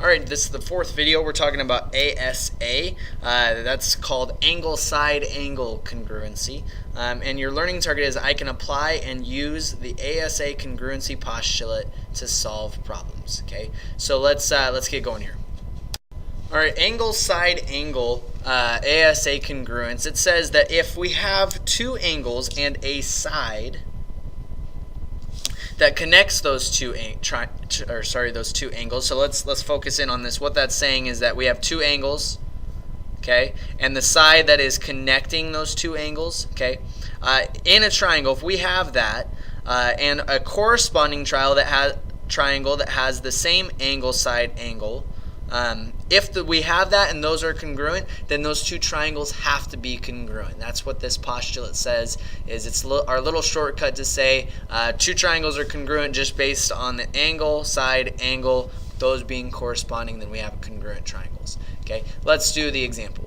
Alright, this is the fourth video. We're talking about ASA. That's called angle side angle congruency. And your learning target is I can apply and use the ASA congruency postulate to solve problems. Okay, so let's get going here. Alright, angle side angle ASA congruence. It says that if we have two angles and a side that connects those two angles. So let's focus in on this. What that's saying is that we have two angles, okay, and the side that is connecting those two angles, okay, in a triangle. If we have that and a corresponding triangle that has the same angle side angle. If we have that and those are congruent, then those two triangles have to be congruent. That's what this postulate says. It's our little shortcut to say two triangles are congruent just based on the angle, side, angle, those being corresponding. Then we have congruent triangles. Okay, let's do the example.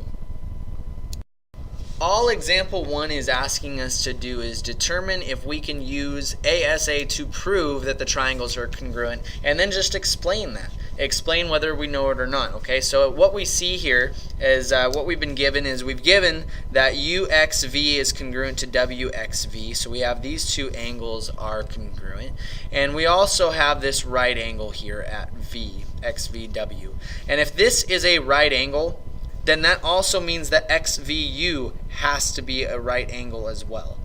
All example 1 is asking us to do is determine if we can use ASA to prove that the triangles are congruent, and then just explain that. Explain whether we know it or not. Okay, so what we see here is what we've been given is we've given that UXV is congruent to WXV, so we have these two angles are congruent, and we also have this right angle here at V, XVW. And if this is a right angle, then that also means that XVU has to be a right angle as well,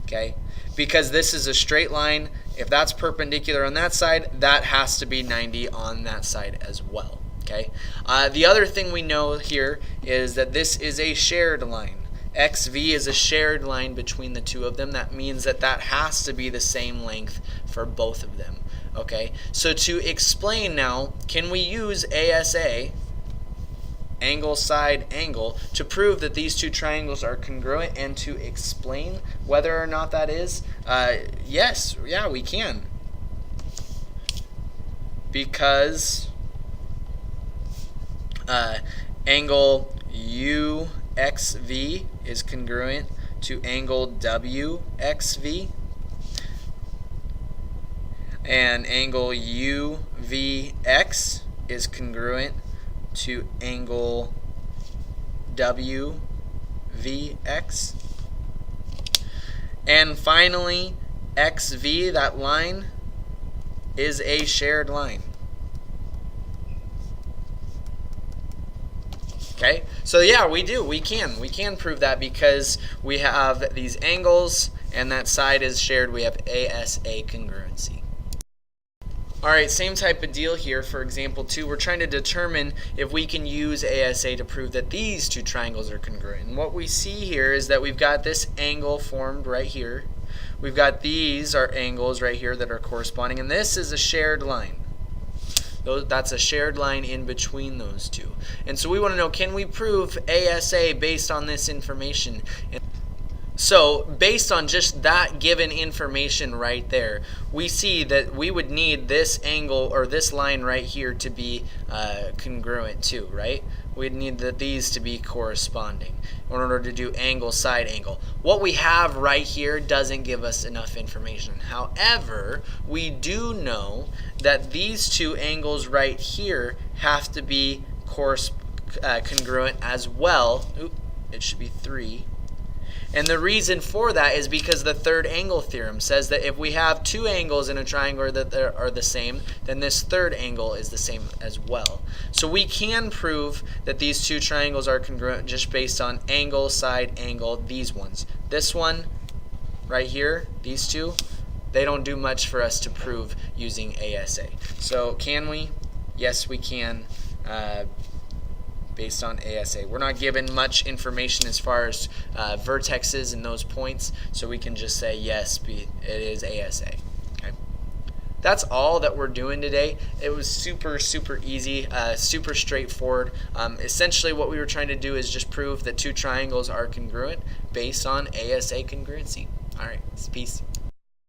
okay? Because this is a straight line. If that's perpendicular on that side, that has to be 90 on that side as well, okay? The other thing we know here is that this is a shared line. XV is a shared line between the two of them. That means that that has to be the same length for both of them, okay? So to explain now, can we use ASA, angle side angle, to prove that these two triangles are congruent and to explain whether or not that is? Yes, yeah, we can. Because angle UXV is congruent to angle WXV, and angle UVX is congruent to angle WVX. And finally, XV, that line, is a shared line. Okay, so yeah, we can prove that because we have these angles and that side is shared. We have ASA congruency. Alright, same type of deal here for example 2. We're trying to determine if we can use ASA to prove that these two triangles are congruent. And what we see here is that we've got this angle formed right here. We've got these are angles right here that are corresponding, and this is a shared line. That's a shared line in between those two. And so we want to know, can we prove ASA based on this information? So based on just that given information right there, we see that we would need this angle or this line right here to be congruent too, right? We'd need these to be corresponding in order to do angle side angle. What we have right here doesn't give us enough information. However, we do know that these two angles right here have to be congruent as well. Oop, it should be 3. And the reason for that is because the third angle theorem says that if we have two angles in a triangle that are the same, then this third angle is the same as well. So we can prove that these two triangles are congruent just based on angle, side, angle, these ones. This one right here, these two, they don't do much for us to prove using ASA. So can we? Yes, we can. Based on ASA. We're not given much information as far as vertexes and those points, so we can just say yes, it is ASA. Okay. That's all that we're doing today. It was super easy, super straightforward. Essentially what we were trying to do is just prove that two triangles are congruent based on ASA congruency. Alright, peace.